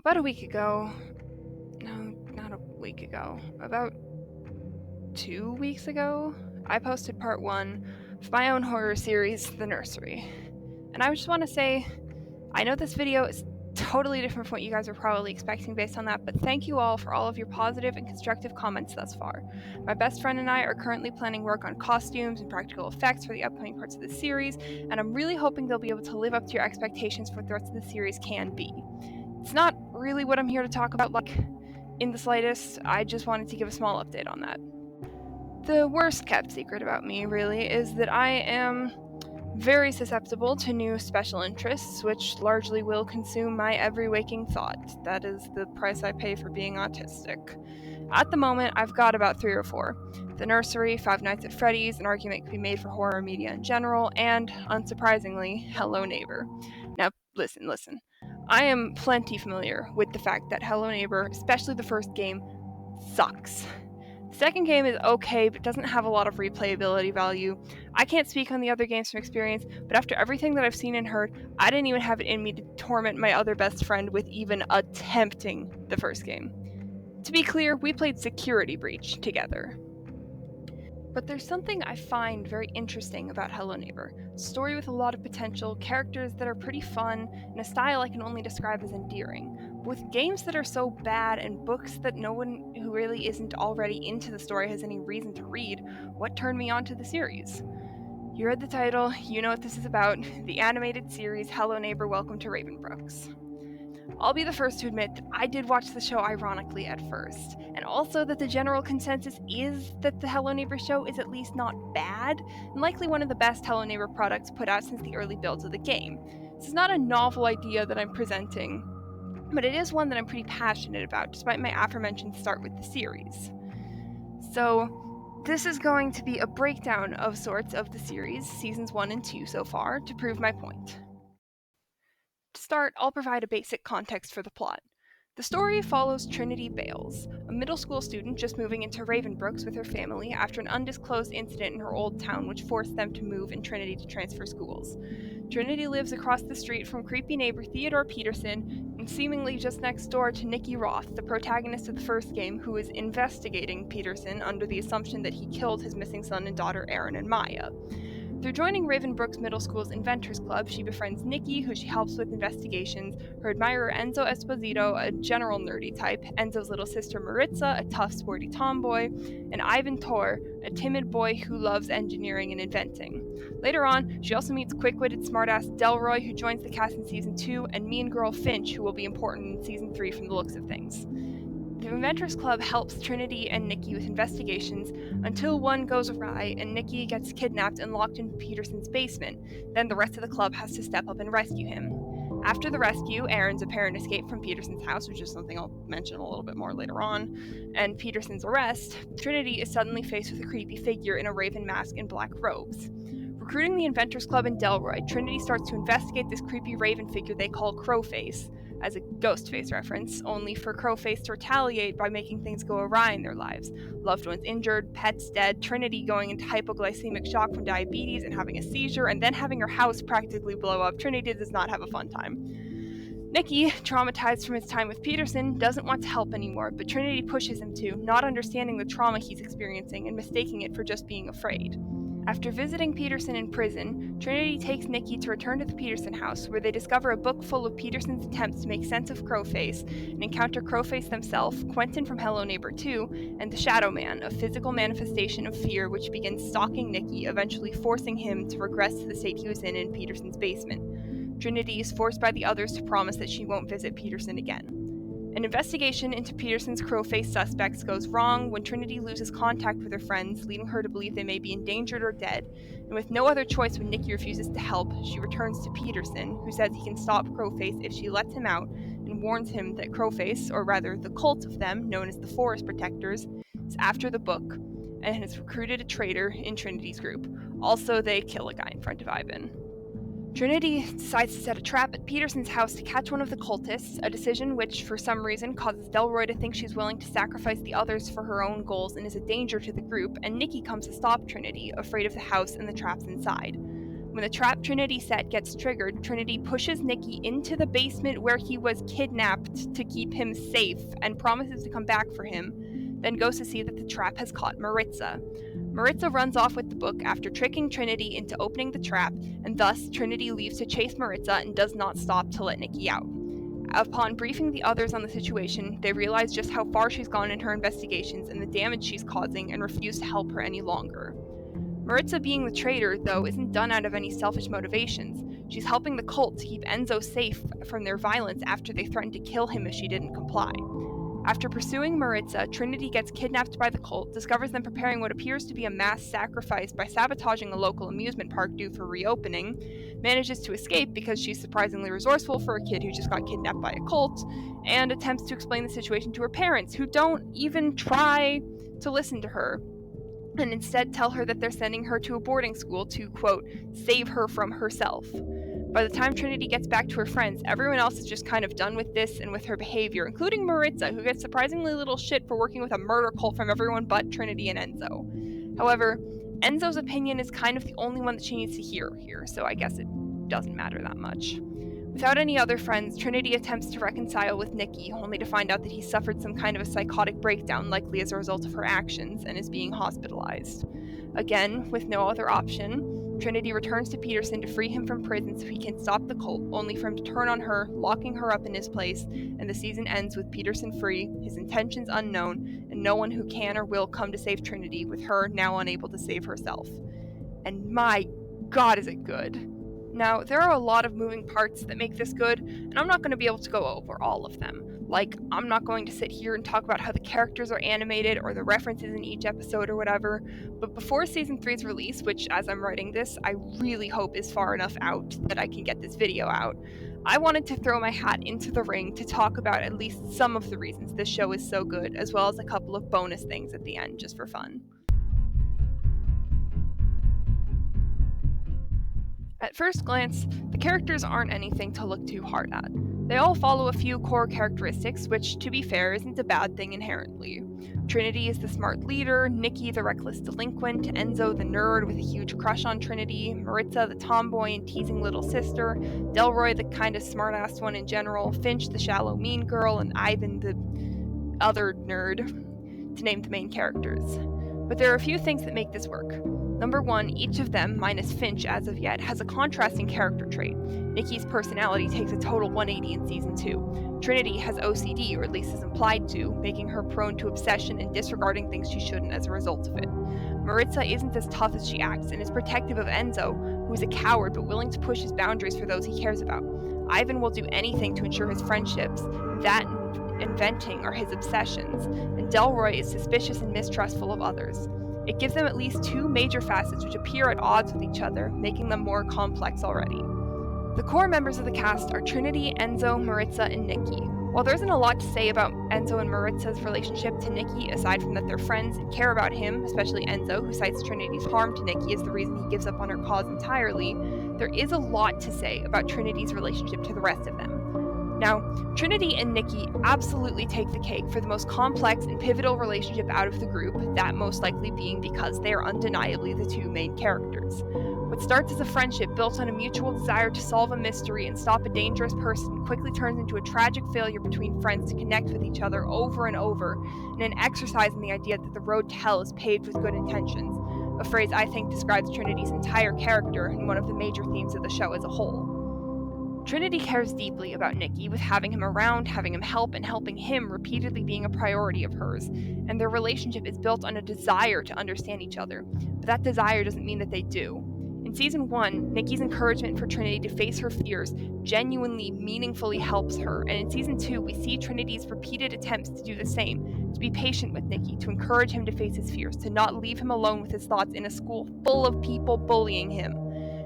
About a week ago, no, not a week ago, about 2 weeks ago, I posted part 1 of my own horror series, The Nursery. And I just want to say, I know this video is totally different from what you guys were probably expecting based on that, but thank you all for all of your positive and constructive comments thus far. My best friend and I are currently planning work on costumes and practical effects for the upcoming parts of the series, and I'm really hoping they'll be able to live up to your expectations for what the rest of the series can be. It's not really what I'm here to talk about, in the slightest. I just wanted to give a small update on that. The worst kept secret about me, really, is that I am very susceptible to new special interests, which largely will consume my every waking thought. That is the price I pay for being autistic. At the moment, I've got about 3 or 4. The Nursery, Five Nights at Freddy's, an argument could be made for horror media in general, and, unsurprisingly, Hello Neighbor. Now, listen. I am plenty familiar with the fact that Hello Neighbor, especially the first game, sucks. The second game is okay, but doesn't have a lot of replayability value. I can't speak on the other games from experience, but after everything that I've seen and heard, I didn't even have it in me to torment my other best friend with even attempting the first game. To be clear, we played Security Breach together. But there's something I find very interesting about Hello Neighbor. A story with a lot of potential, characters that are pretty fun, and a style I can only describe as endearing. With games that are so bad and books that no one who really isn't already into the story has any reason to read, what turned me on to the series? You read the title, you know what this is about, the animated series Hello Neighbor Welcome to Ravenbrooks. I'll be the first to admit that I did watch the show ironically at first, and also that the general consensus is that the Hello Neighbor show is at least not bad, and likely one of the best Hello Neighbor products put out since the early builds of the game. This is not a novel idea that I'm presenting, but it is one that I'm pretty passionate about, despite my aforementioned start with the series. So, this is going to be a breakdown of sorts of the series, seasons 1 and 2 so far, to prove my point. To start, I'll provide a basic context for the plot. The story follows Trinity Bales, a middle school student just moving into Ravenbrooks with her family after an undisclosed incident in her old town which forced them to move and Trinity to transfer schools. Trinity lives across the street from creepy neighbor Theodore Peterson and seemingly just next door to Nikki Roth, the protagonist of the first game, who is investigating Peterson under the assumption that he killed his missing son and daughter Aaron and Maya. Through joining Ravenbrooks Middle School's Inventors Club, she befriends Nikki, who she helps with investigations, her admirer Enzo Esposito, a general nerdy type, Enzo's little sister Maritza, a tough, sporty tomboy, and Ivan Tor, a timid boy who loves engineering and inventing. Later on, she also meets quick-witted smartass Delroy, who joins the cast in Season 2, and mean girl Finch, who will be important in Season 3 from the looks of things. The Inventors Club helps Trinity and Nikki with investigations until one goes awry and Nikki gets kidnapped and locked in Peterson's basement. Then the rest of the club has to step up and rescue him. After the rescue, Aaron's apparent escape from Peterson's house, which is something I'll mention a little bit more later on, and Peterson's arrest, Trinity is suddenly faced with a creepy figure in a raven mask and black robes. Recruiting the Inventors Club in Delroy, Trinity starts to investigate this creepy raven figure they call Crowface, as a Ghostface reference, only for Crowface to retaliate by making things go awry in their lives. Loved ones injured, pets dead, Trinity going into hypoglycemic shock from diabetes and having a seizure, and then having her house practically blow up. Trinity does not have a fun time. Nikki, traumatized from his time with Peterson, doesn't want to help anymore, but Trinity pushes him to, not understanding the trauma he's experiencing and mistaking it for just being afraid. After visiting Peterson in prison, Trinity takes Nikki to return to the Peterson house, where they discover a book full of Peterson's attempts to make sense of Crowface and encounter Crowface themselves, Quentin from Hello Neighbor 2, and the Shadow Man, a physical manifestation of fear which begins stalking Nikki, eventually forcing him to regress to the state he was in Peterson's basement. Trinity is forced by the others to promise that she won't visit Peterson again. An investigation into Peterson's Crowface suspects goes wrong when Trinity loses contact with her friends, leading her to believe they may be endangered or dead, and with no other choice when Nikki refuses to help, she returns to Peterson, who says he can stop Crowface if she lets him out, and warns him that Crowface, or rather the cult of them, known as the Forest Protectors, is after the book, and has recruited a traitor in Trinity's group. Also, they kill a guy in front of Ivan. Trinity decides to set a trap at Peterson's house to catch one of the cultists, a decision which, for some reason, causes Delroy to think she's willing to sacrifice the others for her own goals and is a danger to the group, and Nikki comes to stop Trinity, afraid of the house and the traps inside. When the trap Trinity set gets triggered, Trinity pushes Nikki into the basement where he was kidnapped to keep him safe and promises to come back for him, then goes to see that the trap has caught Maritza. Maritza runs off with the book after tricking Trinity into opening the trap, and thus Trinity leaves to chase Maritza and does not stop to let Nikki out. Upon briefing the others on the situation, they realize just how far she's gone in her investigations and the damage she's causing and refuse to help her any longer. Maritza being the traitor, though, isn't done out of any selfish motivations. She's helping the cult to keep Enzo safe from their violence after they threatened to kill him if she didn't comply. After pursuing Maritza, Trinity gets kidnapped by the cult, discovers them preparing what appears to be a mass sacrifice by sabotaging a local amusement park due for reopening, manages to escape because she's surprisingly resourceful for a kid who just got kidnapped by a cult, and attempts to explain the situation to her parents, who don't even try to listen to her, and instead tell her that they're sending her to a boarding school to, quote, save her from herself. By the time Trinity gets back to her friends, everyone else is just kind of done with this and with her behavior, including Maritza, who gets surprisingly little shit for working with a murder cult from everyone but Trinity and Enzo. However, Enzo's opinion is kind of the only one that she needs to hear here, so I guess it doesn't matter that much. Without any other friends, Trinity attempts to reconcile with Nikki, only to find out that he suffered some kind of a psychotic breakdown, likely as a result of her actions, and is being hospitalized. Again, with no other option, Trinity returns to Peterson to free him from prison so he can stop the cult, only for him to turn on her, locking her up in his place, and the season ends with Peterson free, his intentions unknown, and no one who can or will come to save Trinity, with her now unable to save herself. And my God, is it good! Now, there are a lot of moving parts that make this good, and I'm not going to be able to go over all of them. Like, I'm not going to sit here and talk about how the characters are animated or the references in each episode or whatever, but before Season 3's release, which as I'm writing this, I really hope is far enough out that I can get this video out, I wanted to throw my hat into the ring to talk about at least some of the reasons this show is so good, as well as a couple of bonus things at the end, just for fun. At first glance, the characters aren't anything to look too hard at. They all follow a few core characteristics, which, to be fair, isn't a bad thing inherently. Trinity is the smart leader, Nikki the reckless delinquent, Enzo the nerd with a huge crush on Trinity, Maritza the tomboy and teasing little sister, Delroy the kind of smartass one in general, Finch the shallow mean girl, and Ivan the other nerd, to name the main characters. But there are a few things that make this work. Number one, each of them, minus Finch as of yet, has a contrasting character trait. Nikki's personality takes a total 180 in Season 2. Trinity has OCD, or at least is implied to, making her prone to obsession and disregarding things she shouldn't as a result of it. Maritza isn't as tough as she acts and is protective of Enzo, who is a coward but willing to push his boundaries for those he cares about. Ivan will do anything to ensure his friendships, that and venting are his obsessions, and Delroy is suspicious and mistrustful of others. It gives them at least two major facets which appear at odds with each other, making them more complex already. The core members of the cast are Trinity, Enzo, Maritza, and Nikki. While there isn't a lot to say about Enzo and Maritza's relationship to Nikki, aside from that they're friends and care about him, especially Enzo, who cites Trinity's harm to Nikki as the reason he gives up on her cause entirely, there is a lot to say about Trinity's relationship to the rest of them. Now, Trinity and Nikki absolutely take the cake for the most complex and pivotal relationship out of the group, that most likely being because they are undeniably the two main characters. What starts as a friendship built on a mutual desire to solve a mystery and stop a dangerous person quickly turns into a tragic failure between friends to connect with each other over and over, in an exercise in the idea that the road to hell is paved with good intentions, a phrase I think describes Trinity's entire character and one of the major themes of the show as a whole. Trinity cares deeply about Nikki, with having him around, having him help, and helping him repeatedly being a priority of hers, and their relationship is built on a desire to understand each other, but that desire doesn't mean that they do. In Season 1, Nikki's encouragement for Trinity to face her fears genuinely, meaningfully helps her, and in Season 2, we see Trinity's repeated attempts to do the same, to be patient with Nikki, to encourage him to face his fears, to not leave him alone with his thoughts in a school full of people bullying him.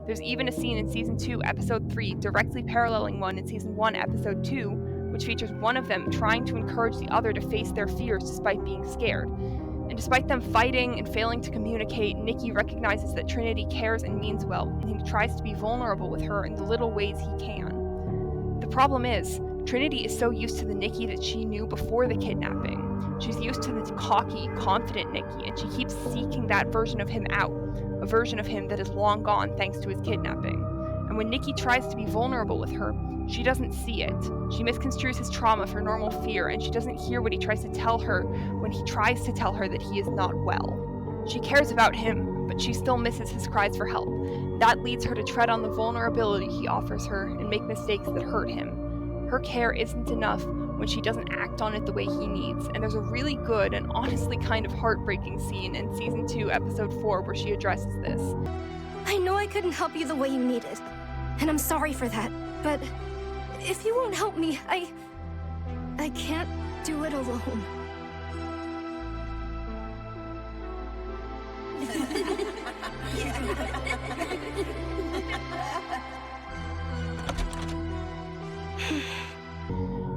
There's even a scene in Season 2, Episode 3, directly paralleling one in Season 1, Episode 2, which features one of them trying to encourage the other to face their fears despite being scared. And despite them fighting and failing to communicate, Nikki recognizes that Trinity cares and means well, and he tries to be vulnerable with her in the little ways he can. The problem is, Trinity is so used to the Nikki that she knew before the kidnapping. She's used to the cocky, confident Nikki, and she keeps seeking that version of him out, a version of him that is long gone thanks to his kidnapping. And when Nikki tries to be vulnerable with her, she doesn't see it. She misconstrues his trauma for normal fear, and she doesn't hear what he tries to tell her when he tries to tell her that he is not well. She cares about him, but she still misses his cries for help. That leads her to tread on the vulnerability he offers her and make mistakes that hurt him. Her care isn't enough when she doesn't act on it the way he needs, and there's a really good and honestly kind of heartbreaking scene in Season 2, Episode 4 where she addresses this. I know I couldn't help you the way you needed, and I'm sorry for that, but if you won't help me, I can't do it alone.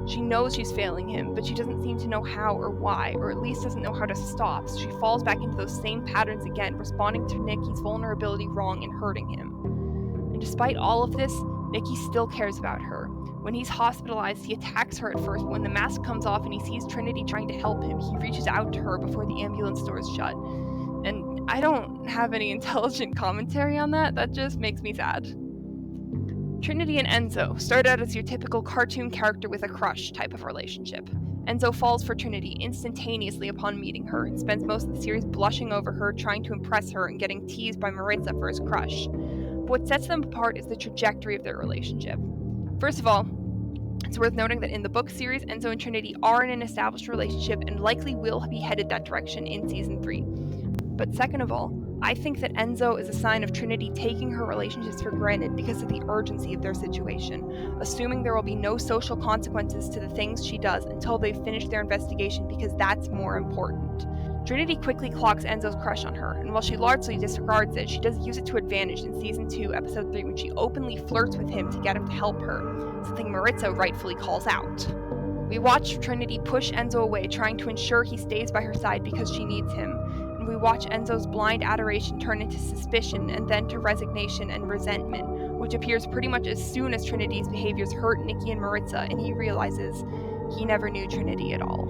She knows she's failing him, but she doesn't seem to know how or why, or at least doesn't know how to stop, so she falls back into those same patterns again, responding to Nikki's vulnerability wrong and hurting him. And despite all of this, Nikki still cares about her. When he's hospitalized, he attacks her at first, but when the mask comes off and he sees Trinity trying to help him, he reaches out to her before the ambulance doors shut. And I don't have any intelligent commentary on that, that just makes me sad. Trinity and Enzo start out as your typical cartoon character with a crush type of relationship. Enzo falls for Trinity instantaneously upon meeting her and spends most of the series blushing over her, trying to impress her and getting teased by Maritza for his crush. But what sets them apart is the trajectory of their relationship. First of all, it's worth noting that in the book series, Enzo and Trinity are in an established relationship and likely will be headed that direction in Season 3. But second of all, I think that Enzo is a sign of Trinity taking her relationships for granted because of the urgency of their situation, assuming there will be no social consequences to the things she does until they've finished their investigation because that's more important. Trinity quickly clocks Enzo's crush on her, and while she largely disregards it, she does use it to advantage in Season 2, Episode 3 when she openly flirts with him to get him to help her, something Maritza rightfully calls out. We watch Trinity push Enzo away, trying to ensure he stays by her side because she needs him, and we watch Enzo's blind adoration turn into suspicion and then to resignation and resentment, which appears pretty much as soon as Trinity's behaviors hurt Nikki and Maritza and he realizes he never knew Trinity at all.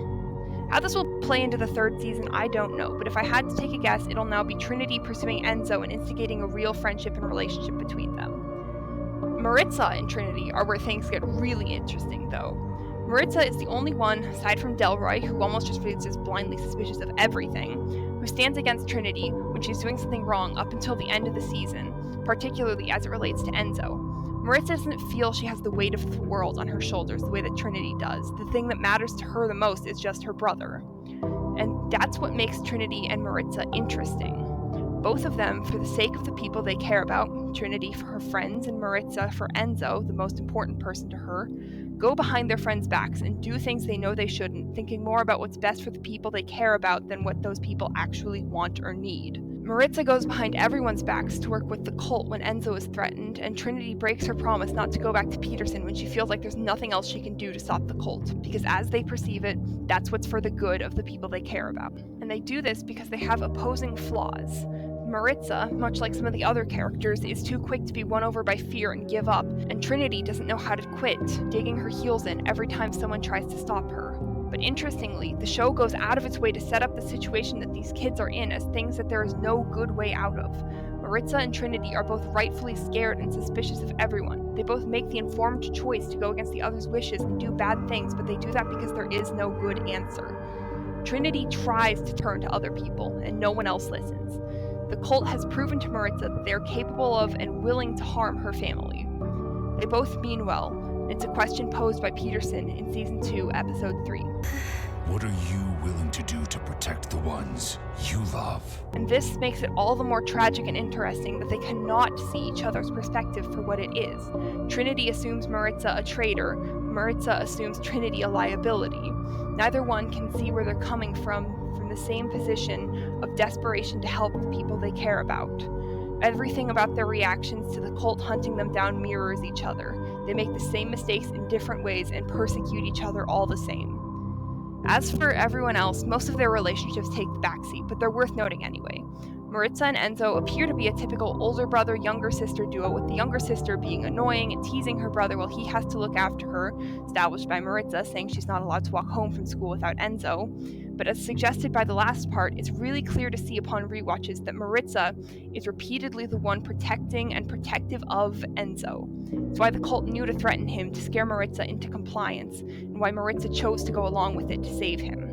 How this will play into the third season, I don't know, but if I had to take a guess, it'll now be Trinity pursuing Enzo and instigating a real friendship and relationship between them. Maritza and Trinity are where things get really interesting, though. Maritza is the only one, aside from Delroy, who almost just feels just blindly suspicious of everything, who stands against Trinity when she's doing something wrong up until the end of the season, particularly as it relates to Enzo. Maritza doesn't feel she has the weight of the world on her shoulders the way that Trinity does. The thing that matters to her the most is just her brother. And that's what makes Trinity and Maritza interesting. Both of them, for the sake of the people they care about, Trinity for her friends and Maritza for Enzo, the most important person to her, go behind their friends' backs and do things they know they shouldn't, thinking more about what's best for the people they care about than what those people actually want or need. Maritza goes behind everyone's backs to work with the cult when Enzo is threatened, and Trinity breaks her promise not to go back to Peterson when she feels like there's nothing else she can do to stop the cult, because as they perceive it, that's what's for the good of the people they care about. And they do this because they have opposing flaws. Maritza, much like some of the other characters, is too quick to be won over by fear and give up, and Trinity doesn't know how to quit, digging her heels in every time someone tries to stop her. But interestingly, the show goes out of its way to set up the situation that these kids are in as things that there is no good way out of. Maritza and Trinity are both rightfully scared and suspicious of everyone. They both make the informed choice to go against the other's wishes and do bad things, but they do that because there is no good answer. Trinity tries to turn to other people, and no one else listens. The cult has proven to Maritza that they are capable of and willing to harm her family. They both mean well. It's a question posed by Peterson in Season 2, Episode 3. What are you willing to do to protect the ones you love? And this makes it all the more tragic and interesting that they cannot see each other's perspective for what it is. Trinity assumes Maritza a traitor, Maritza assumes Trinity a liability. Neither one can see where they're coming from the same position of desperation to help the people they care about. Everything about their reactions to the cult hunting them down mirrors each other. They make the same mistakes in different ways and persecute each other all the same. As for everyone else, most of their relationships take the backseat, but they're worth noting anyway. Maritza and Enzo appear to be a typical older brother-younger sister duo, with the younger sister being annoying and teasing her brother while he has to look after her, established by Maritza saying she's not allowed to walk home from school without Enzo. But as suggested by the last part, it's really clear to see upon rewatches that Maritza is repeatedly the one protecting and protective of Enzo. It's why the cult knew to threaten him to scare Maritza into compliance, and why Maritza chose to go along with it to save him.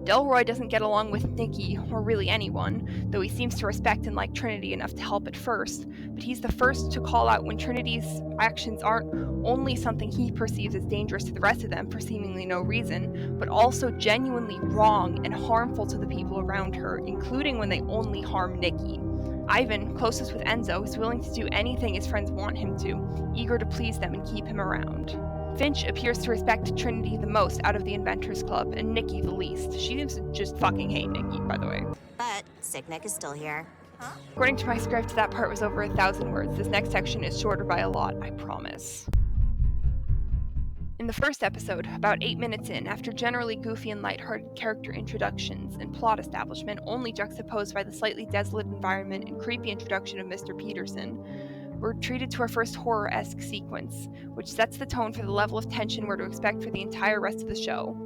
Delroy doesn't get along with Nikki, or really anyone, though he seems to respect and like Trinity enough to help at first, but he's the first to call out when Trinity's actions aren't only something he perceives as dangerous to the rest of them for seemingly no reason, but also genuinely wrong and harmful to the people around her, including when they only harm Nikki. Ivan, closest with Enzo, is willing to do anything his friends want him to, eager to please them and keep him around. Finch appears to respect Trinity the most out of the Inventors Club, and Nikki the least. She seems to just fucking hate Nikki, by the way. But Sick Nick is still here. Huh? According to my script, that part was over 1,000 words. This next section is shorter by a lot, I promise. In the first episode, about 8 minutes in, after generally goofy and lighthearted character introductions and plot establishment, only juxtaposed by the slightly desolate environment and creepy introduction of Mr. Peterson, we're treated to our first horror-esque sequence, which sets the tone for the level of tension we're to expect for the entire rest of the show.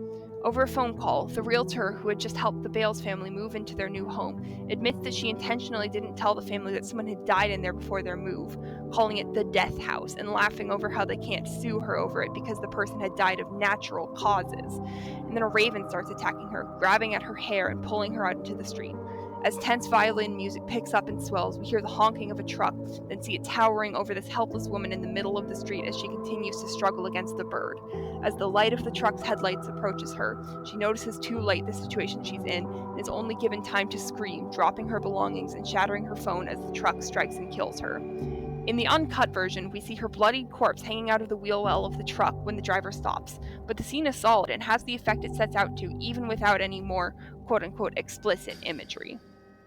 Over a phone call, the realtor who had just helped the Bales family move into their new home admits that she intentionally didn't tell the family that someone had died in there before their move, calling it the death house and laughing over how they can't sue her over it because the person had died of natural causes. And then a raven starts attacking her, grabbing at her hair and pulling her out into the street. As tense violin music picks up and swells, we hear the honking of a truck, then see it towering over this helpless woman in the middle of the street as she continues to struggle against the bird. As the light of the truck's headlights approaches her, she notices too late the situation she's in and is only given time to scream, dropping her belongings and shattering her phone as the truck strikes and kills her. In the uncut version, we see her bloodied corpse hanging out of the wheel well of the truck when the driver stops, but the scene is solid and has the effect it sets out to, even without any more quote-unquote explicit imagery.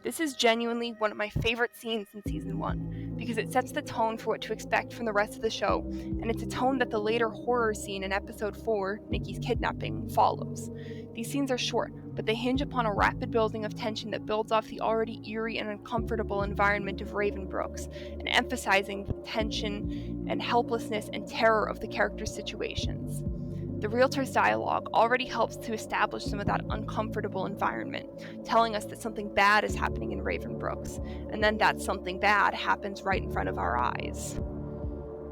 This is genuinely one of my favorite scenes in Season 1, because it sets the tone for what to expect from the rest of the show, and it's a tone that the later horror scene in Episode 4, Nikki's kidnapping, follows. These scenes are short, but they hinge upon a rapid building of tension that builds off the already eerie and uncomfortable environment of Ravenbrooks, and emphasizing the tension and helplessness and terror of the characters' situations. The realtor's dialogue already helps to establish some of that uncomfortable environment, telling us that something bad is happening in Ravenbrooks, and then that something bad happens right in front of our eyes.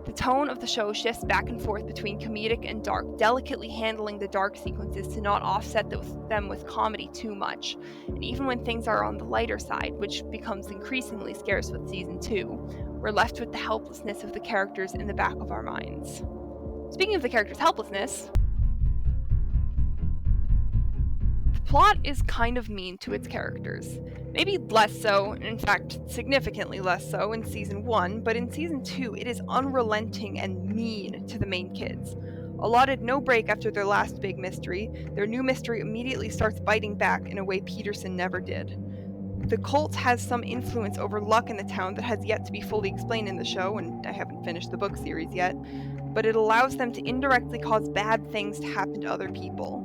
The tone of the show shifts back and forth between comedic and dark, delicately handling the dark sequences to not offset them with comedy too much. And even when things are on the lighter side, which becomes increasingly scarce with Season 2, we're left with the helplessness of the characters in the back of our minds. Speaking of the characters' helplessness, the plot is kind of mean to its characters. Maybe less so, in fact, significantly less so in Season 1, but in Season 2 it is unrelenting and mean to the main kids. Allotted no break after their last big mystery, their new mystery immediately starts biting back in a way Peterson never did. The cult has some influence over luck in the town that has yet to be fully explained in the show, and I haven't finished the book series yet, but it allows them to indirectly cause bad things to happen to other people.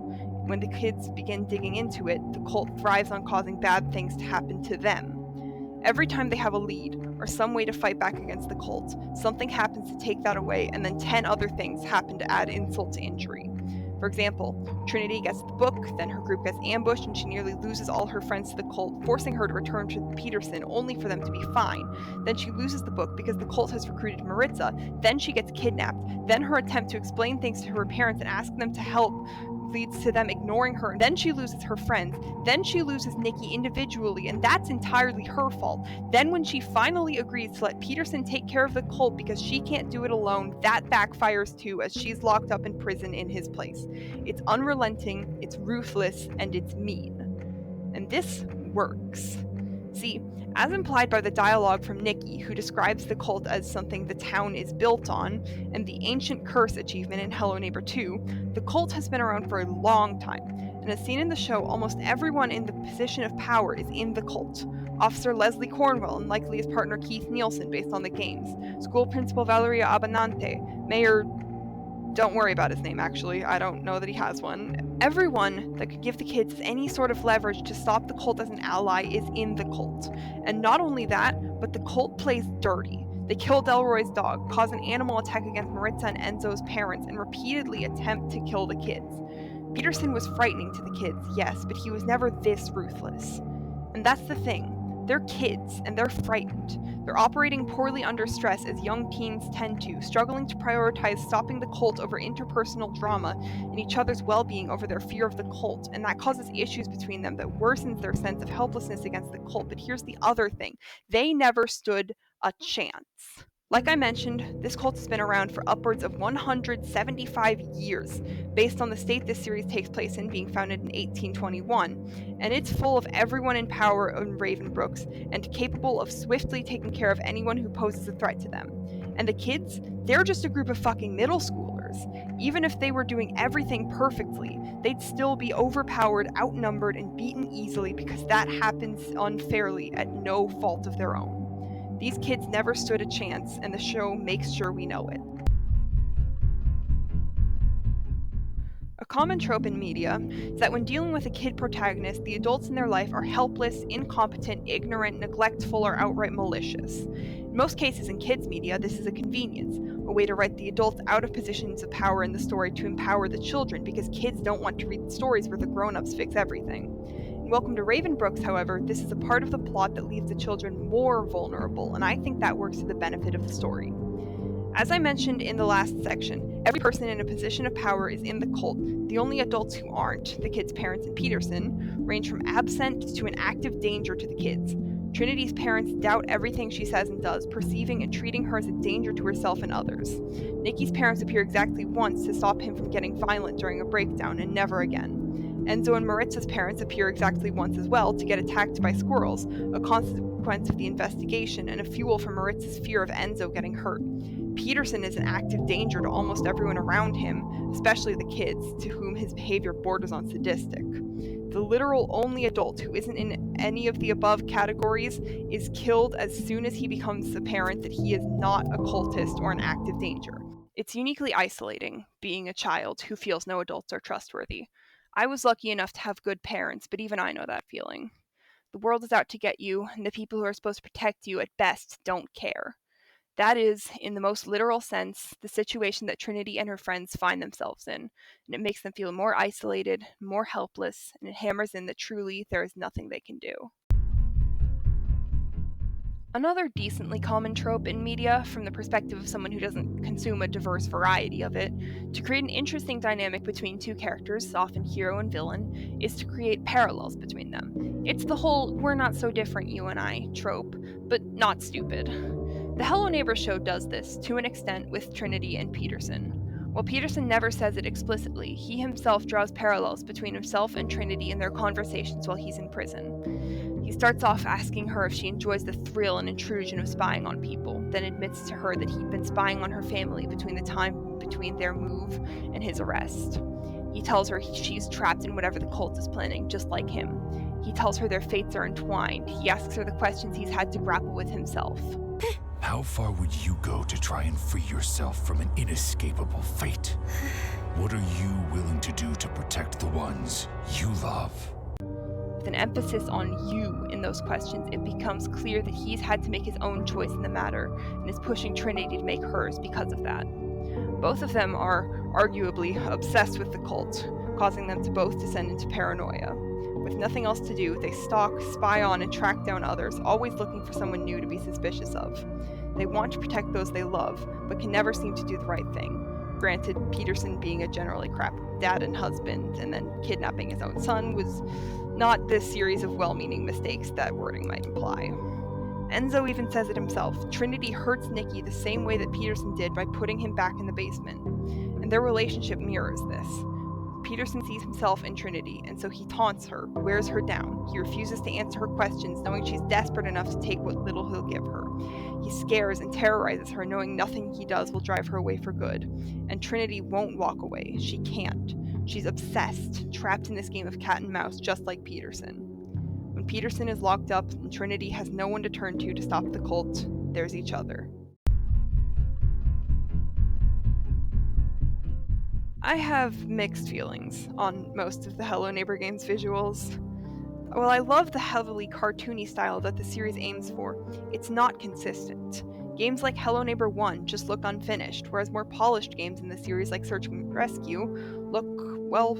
When the kids begin digging into it, the cult thrives on causing bad things to happen to them. Every time they have a lead, or some way to fight back against the cult, something happens to take that away, and then 10 other things happen to add insult to injury. For example, Trinity gets the book, then her group gets ambushed and she nearly loses all her friends to the cult, forcing her to return to Peterson only for them to be fine. Then she loses the book because the cult has recruited Maritza, then she gets kidnapped, then her attempt to explain things to her parents and ask them to help leads to them ignoring her. Then she loses her friends. Then she loses Nikki individually, and that's entirely her fault. Then when she finally agrees to let Peterson take care of the cult because she can't do it alone, that backfires too, as she's locked up in prison in his place. It's unrelenting, it's ruthless, and it's mean. And this works. See, as implied by the dialogue from Nikki, who describes the cult as something the town is built on, and the Ancient Curse achievement in Hello Neighbor 2, the cult has been around for a long time, and as seen in the show, almost everyone in the position of power is in the cult. Officer Leslie Cornwell and likely his partner Keith Nielsen based on the games, School Principal Valeria Abanante, Mayor... don't worry about his name actually, I don't know that he has one, Everyone that could give the kids any sort of leverage to stop the cult as an ally is in the cult. And not only that, but the cult plays dirty. They kill Delroy's dog, cause an animal attack against Maritza and Enzo's parents, and repeatedly attempt to kill the kids. Peterson was frightening to the kids, yes, but he was never this ruthless. And that's the thing. They're kids, and they're frightened. They're operating poorly under stress, as young teens tend to, struggling to prioritize stopping the cult over interpersonal drama and each other's well-being over their fear of the cult, and that causes issues between them that worsens their sense of helplessness against the cult. But here's the other thing. They never stood a chance. Like I mentioned, this cult has been around for upwards of 175 years, based on the state this series takes place in, being founded in 1821, and it's full of everyone in power in Ravenbrooks and capable of swiftly taking care of anyone who poses a threat to them. And the kids, they're just a group of fucking middle schoolers. Even if they were doing everything perfectly, they'd still be overpowered, outnumbered, and beaten easily because that happens unfairly at no fault of their own. These kids never stood a chance, and the show makes sure we know it. A common trope in media is that when dealing with a kid protagonist, the adults in their life are helpless, incompetent, ignorant, neglectful, or outright malicious. In most cases in kids' media, this is a convenience, a way to write the adults out of positions of power in the story to empower the children, because kids don't want to read stories where the grown-ups fix everything. In Welcome to Ravenbrooks, however, this is a part of the plot that leaves the children more vulnerable, and I think that works to the benefit of the story. As I mentioned in the last section, every person in a position of power is in the cult. The only adults who aren't, the kids' parents and Peterson, range from absent to an active danger to the kids. Trinity's parents doubt everything she says and does, perceiving and treating her as a danger to herself and others. Nikki's parents appear exactly once to stop him from getting violent during a breakdown, and never again. Enzo and Maritza's parents appear exactly once as well to get attacked by squirrels, a consequence of the investigation and a fuel for Maritza's fear of Enzo getting hurt. Peterson is an active danger to almost everyone around him, especially the kids, to whom his behavior borders on sadistic. The literal only adult who isn't in any of the above categories is killed as soon as he becomes apparent that he is not a cultist or an active danger. It's uniquely isolating, being a child who feels no adults are trustworthy. I was lucky enough to have good parents, but even I know that feeling. The world is out to get you, and the people who are supposed to protect you at best don't care. That is, in the most literal sense, the situation that Trinity and her friends find themselves in, and it makes them feel more isolated, more helpless, and it hammers in that truly there is nothing they can do. Another decently common trope in media, from the perspective of someone who doesn't consume a diverse variety of it, to create an interesting dynamic between two characters, often hero and villain, is to create parallels between them. It's the whole "we're not so different, you and I" trope, but not stupid. The Hello Neighbor show does this, to an extent, with Trinity and Peterson. While Peterson never says it explicitly, he himself draws parallels between himself and Trinity in their conversations while he's in prison. He starts off asking her if she enjoys the thrill and intrusion of spying on people, then admits to her that he'd been spying on her family between the time between their move and his arrest. He tells her she's trapped in whatever the cult is planning, just like him. He tells her their fates are entwined. He asks her the questions he's had to grapple with himself. How far would you go to try and free yourself from an inescapable fate? What are you willing to do to protect the ones you love? With an emphasis on you in those questions, it becomes clear that he's had to make his own choice in the matter, and is pushing Trinity to make hers because of that. Both of them are arguably obsessed with the cult, causing them to both descend into paranoia. With nothing else to do, they stalk, spy on, and track down others, always looking for someone new to be suspicious of. They want to protect those they love, but can never seem to do the right thing. Granted, Peterson being a generally crap dad and husband, and then kidnapping his own son was not the series of well-meaning mistakes that wording might imply. Enzo even says it himself. Trinity hurts Nikki the same way that Peterson did by putting him back in the basement, and their relationship mirrors this. Peterson sees himself in Trinity, and so he taunts her, wears her down. He refuses to answer her questions, knowing she's desperate enough to take what little he'll give her. He scares and terrorizes her, knowing nothing he does will drive her away for good. And Trinity won't walk away. She can't. She's obsessed, trapped in this game of cat and mouse, just like Peterson. When Peterson is locked up and Trinity has no one to turn to stop the cult, there's each other. I have mixed feelings on most of the Hello Neighbor games visuals. While I love the heavily cartoony style that the series aims for, it's not consistent. Games like Hello Neighbor 1 just look unfinished, whereas more polished games in the series like Search and Rescue look, well,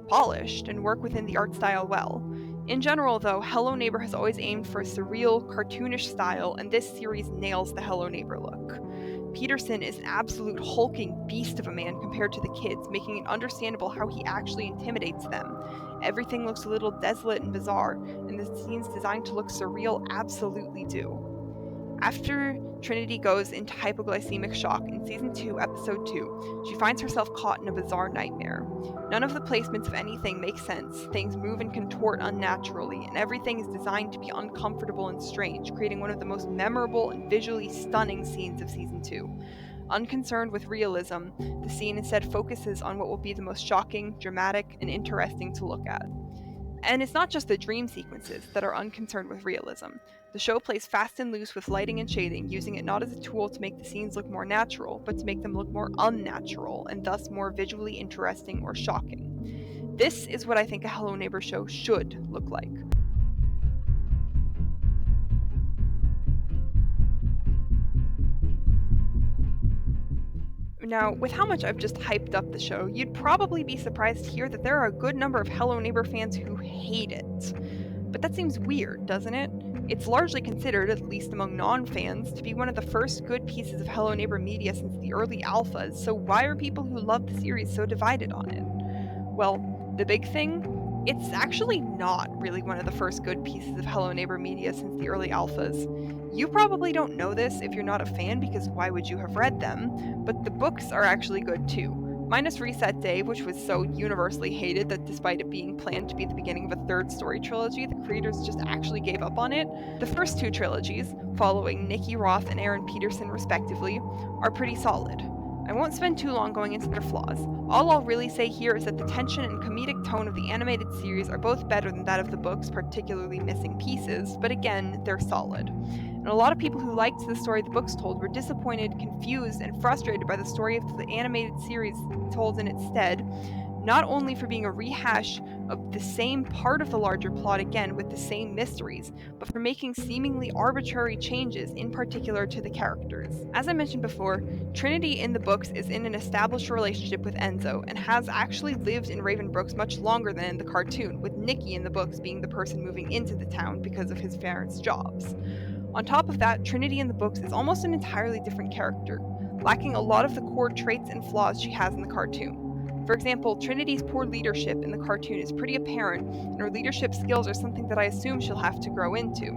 polished and work within the art style well. In general, though, Hello Neighbor has always aimed for a surreal, cartoonish style, and this series nails the Hello Neighbor look. Peterson is an absolute hulking beast of a man compared to the kids, making it understandable how he actually intimidates them. Everything looks a little desolate and bizarre, and the scenes designed to look surreal absolutely do. After Trinity goes into hypoglycemic shock in Season 2, Episode 2, she finds herself caught in a bizarre nightmare. None of the placements of anything make sense, things move and contort unnaturally, and everything is designed to be uncomfortable and strange, creating one of the most memorable and visually stunning scenes of Season 2. Unconcerned with realism, the scene instead focuses on what will be the most shocking, dramatic, and interesting to look at. And it's not just the dream sequences that are unconcerned with realism. The show plays fast and loose with lighting and shading, using it not as a tool to make the scenes look more natural, but to make them look more unnatural, and thus more visually interesting or shocking. This is what I think a Hello Neighbor show should look like. Now, with how much I've just hyped up the show, you'd probably be surprised to hear that there are a good number of Hello Neighbor fans who hate it. But that seems weird, doesn't it? It's largely considered, at least among non-fans, to be one of the first good pieces of Hello Neighbor media since the early alphas, so why are people who love the series so divided on it? Well, the big thing? It's actually not really one of the first good pieces of Hello Neighbor media since the early alphas. You probably don't know this if you're not a fan, because why would you have read them? But the books are actually good too. Minus Reset Day, which was so universally hated that despite it being planned to be the beginning of a third story trilogy, the creators just actually gave up on it. The first two trilogies, following Nikki Roth and Aaron Peterson respectively, are pretty solid. I won't spend too long going into their flaws. All I'll really say here is that the tension and comedic tone of the animated series are both better than that of the books, particularly missing pieces, but again, they're solid. And a lot of people who liked the story the books told were disappointed, confused, and frustrated by the story of the animated series told in its stead, not only for being a rehash of the same part of the larger plot again with the same mysteries, but for making seemingly arbitrary changes, in particular to the characters. As I mentioned before, Trinity in the books is in an established relationship with Enzo, and has actually lived in Ravenbrooks much longer than in the cartoon, with Nikki in the books being the person moving into the town because of his parents' jobs. On top of that, Trinity in the books is almost an entirely different character, lacking a lot of the core traits and flaws she has in the cartoon. For example, Trinity's poor leadership in the cartoon is pretty apparent, and her leadership skills are something that I assume she'll have to grow into.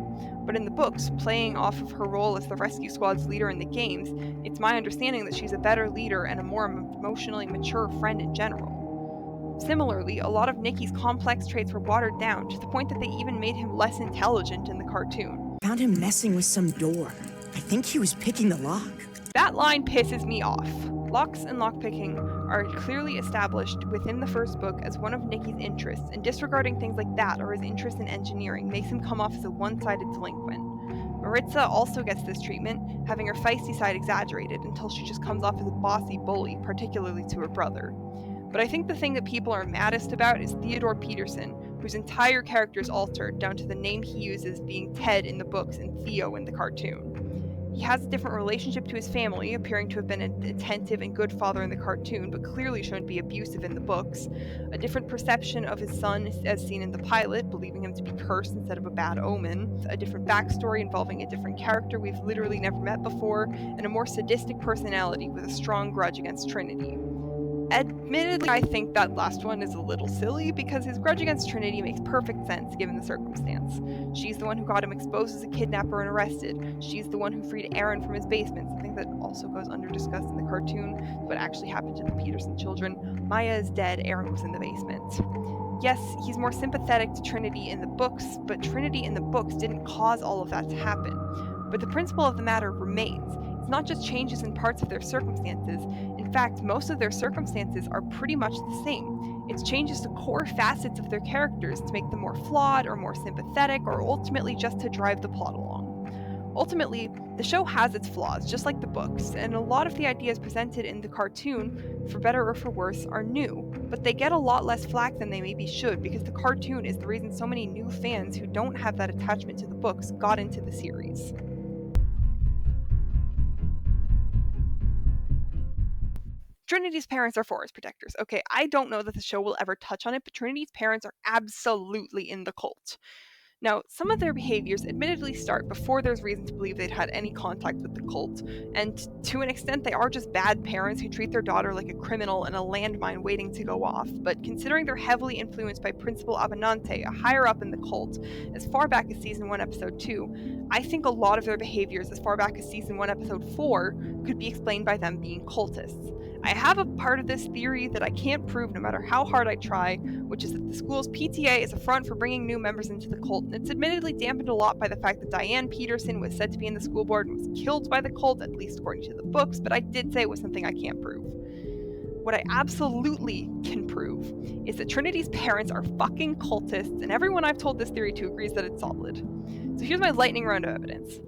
But in the books, playing off of her role as the rescue squad's leader in the games, it's my understanding that she's a better leader and a more emotionally mature friend in general. Similarly, a lot of Nikki's complex traits were watered down to the point that they even made him less intelligent in the cartoon. Found him messing with some door. I think he was picking the lock. That line pisses me off. Locks and lockpicking are clearly established within the first book as one of Nikki's interests, and disregarding things like that or his interest in engineering makes him come off as a one-sided delinquent. Maritza also gets this treatment, having her feisty side exaggerated until she just comes off as a bossy bully, particularly to her brother. But I think the thing that people are maddest about is Theodore Peterson, whose entire character is altered down to the name he uses being Ted in the books and Theo in the cartoon. He has a different relationship to his family, appearing to have been an attentive and good father in the cartoon, but clearly shown to be abusive in the books. A different perception of his son as seen in the pilot, believing him to be cursed instead of a bad omen. A different backstory involving a different character we've literally never met before, and a more sadistic personality with a strong grudge against Trinity. Admittedly, I think that last one is a little silly because his grudge against Trinity makes perfect sense given the circumstance. She's the one who got him exposed as a kidnapper and arrested. She's the one who freed Aaron from his basement, something that also goes under-discussed in the cartoon, what actually happened to the Peterson children. Maya is dead, Aaron was in the basement. Yes, he's more sympathetic to Trinity in the books, but Trinity in the books didn't cause all of that to happen. But the principle of the matter remains. It's not just changes in parts of their circumstances. In fact, most of their circumstances are pretty much the same. It's changes to core facets of their characters to make them more flawed or more sympathetic or ultimately just to drive the plot along. Ultimately, the show has its flaws, just like the books, and a lot of the ideas presented in the cartoon, for better or for worse, are new, but they get a lot less flack than they maybe should because the cartoon is the reason so many new fans who don't have that attachment to the books got into the series. Trinity's parents are forest protectors. Okay, I don't know that the show will ever touch on it, but Trinity's parents are absolutely in the cult. Now, some of their behaviors admittedly start before there's reason to believe they'd had any contact with the cult, and to an extent they are just bad parents who treat their daughter like a criminal and a landmine waiting to go off. But considering they're heavily influenced by Principal Abenante, a higher up in the cult, as far back as Season 1, Episode 2, I think a lot of their behaviors as far back as Season 1, Episode 4 could be explained by them being cultists. I have a part of this theory that I can't prove no matter how hard I try, which is that the school's PTA is a front for bringing new members into the cult, and it's admittedly dampened a lot by the fact that Diane Peterson was said to be in the school board and was killed by the cult, at least according to the books, but I did say it was something I can't prove. What I absolutely can prove is that Trinity's parents are fucking cultists, and everyone I've told this theory to agrees that it's solid. So here's my lightning round of evidence.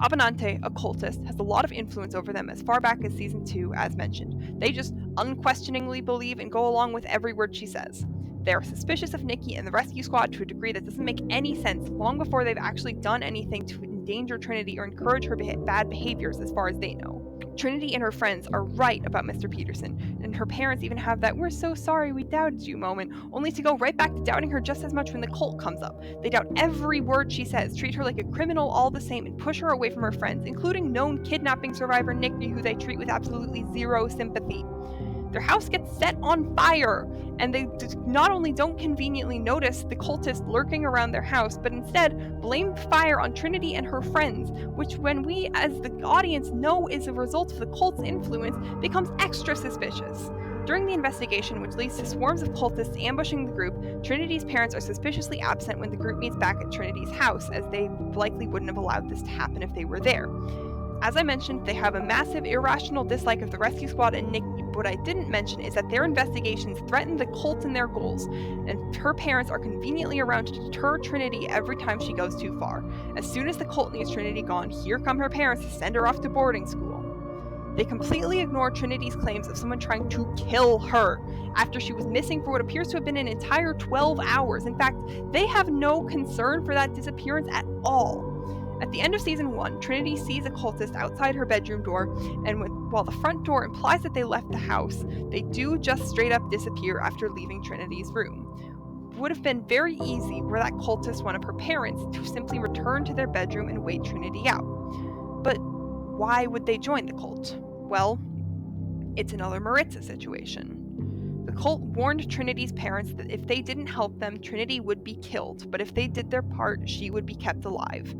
Abenante, a cultist, has a lot of influence over them as far back as Season 2, as mentioned. They just unquestioningly believe and go along with every word she says. They are suspicious of Nikki and the rescue squad to a degree that doesn't make any sense long before they've actually done anything to endanger Trinity or encourage her bad behaviors as far as they know. Trinity and her friends are right about Mr. Peterson, and her parents even have that "we're so sorry we doubted you" moment, only to go right back to doubting her just as much when the cult comes up. They doubt every word she says, treat her like a criminal all the same, and push her away from her friends, including known kidnapping survivor Nikki, who they treat with absolutely zero sympathy. Their house gets set on fire, and they not only don't conveniently notice the cultist lurking around their house, but instead blame the fire on Trinity and her friends, which, when we as the audience know is a result of the cult's influence, becomes extra suspicious. During the investigation, which leads to swarms of cultists ambushing the group, Trinity's parents are suspiciously absent when the group meets back at Trinity's house, as they likely wouldn't have allowed this to happen if they were there. As I mentioned, they have a massive irrational dislike of the rescue squad and Nikki, but what I didn't mention is that their investigations threaten the cult and their goals, and her parents are conveniently around to deter Trinity every time she goes too far. As soon as the cult needs Trinity gone, here come her parents to send her off to boarding school. They completely ignore Trinity's claims of someone trying to kill her after she was missing for what appears to have been an entire 12 hours. In fact, they have no concern for that disappearance at all. At the end of Season 1, Trinity sees a cultist outside her bedroom door, and while the front door implies that they left the house, they do just straight up disappear after leaving Trinity's room. It would have been very easy were that cultist one of her parents to simply return to their bedroom and wait Trinity out. But why would they join the cult? Well, it's another Maritza situation. The cult warned Trinity's parents that if they didn't help them, Trinity would be killed, but if they did their part, she would be kept alive.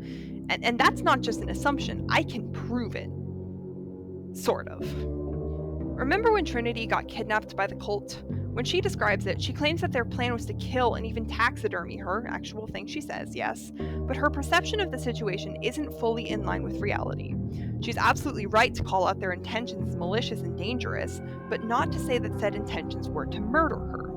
And that's not just an assumption, I can prove it. Sort of. Remember when Trinity got kidnapped by the cult? When she describes it, she claims that their plan was to kill and even taxidermy her, actual thing she says, yes, but her perception of the situation isn't fully in line with reality. She's absolutely right to call out their intentions as malicious and dangerous, but not to say that said intentions were to murder her.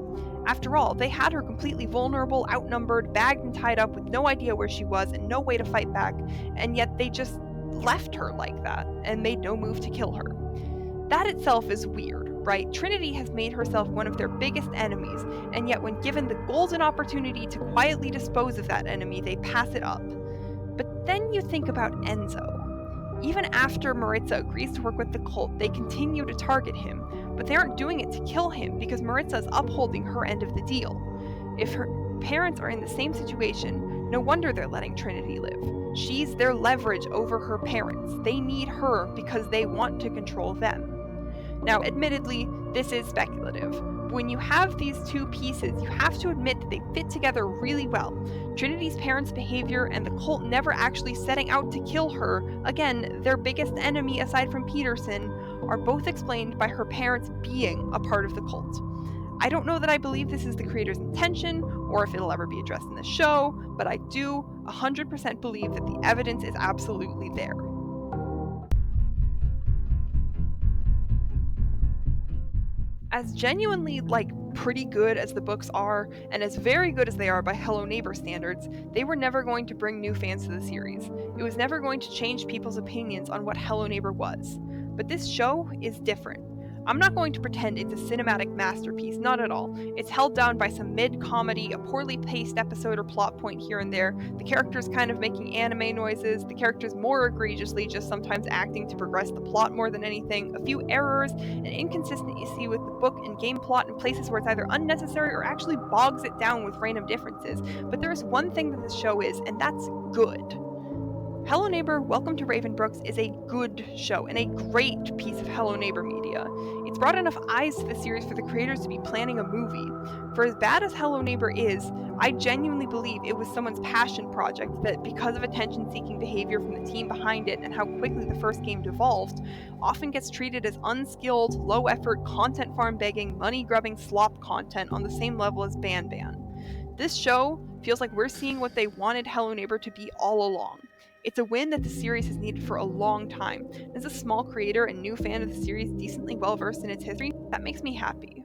After all, they had her completely vulnerable, outnumbered, bagged and tied up with no idea where she was and no way to fight back, and yet they just left her like that and made no move to kill her. That itself is weird, right? Trinity has made herself one of their biggest enemies, and yet when given the golden opportunity to quietly dispose of that enemy, they pass it up. But then you think about Enzo. Even after Maritza agrees to work with the cult, they continue to target him, but they aren't doing it to kill him because Maritza is upholding her end of the deal. If her parents are in the same situation, no wonder they're letting Trinity live. She's their leverage over her parents. They need her because they want to control them. Now, admittedly, this is speculative, but when you have these two pieces, you have to admit that they fit together really well. Trinity's parents' behavior and the cult never actually setting out to kill her, again, their biggest enemy aside from Peterson, are both explained by her parents being a part of the cult. I don't know that I believe this is the creator's intention, or if it'll ever be addressed in the show, but I do 100% believe that the evidence is absolutely there. As genuinely, pretty good as the books are, and as very good as they are by Hello Neighbor standards, they were never going to bring new fans to the series. It was never going to change people's opinions on what Hello Neighbor was. But this show is different. I'm not going to pretend it's a cinematic masterpiece, not at all. It's held down by some mid-comedy, a poorly paced episode or plot point here and there, the characters kind of making anime noises, the characters more egregiously just sometimes acting to progress the plot more than anything, a few errors, and inconsistency with the book and game plot in places where it's either unnecessary or actually bogs it down with random differences. But there is one thing that this show is, and that's good. Hello Neighbor, Welcome to Ravenbrooks is a good show and a great piece of Hello Neighbor media. It's brought enough eyes to the series for the creators to be planning a movie. For as bad as Hello Neighbor is, I genuinely believe it was someone's passion project that, because of attention-seeking behavior from the team behind it and how quickly the first game devolved, often gets treated as unskilled, low-effort, content farm begging, money-grubbing slop content on the same level as Ban Ban. This show feels like we're seeing what they wanted Hello Neighbor to be all along. It's a win that the series has needed for a long time. As a small creator and new fan of the series decently well versed in its history, that makes me happy.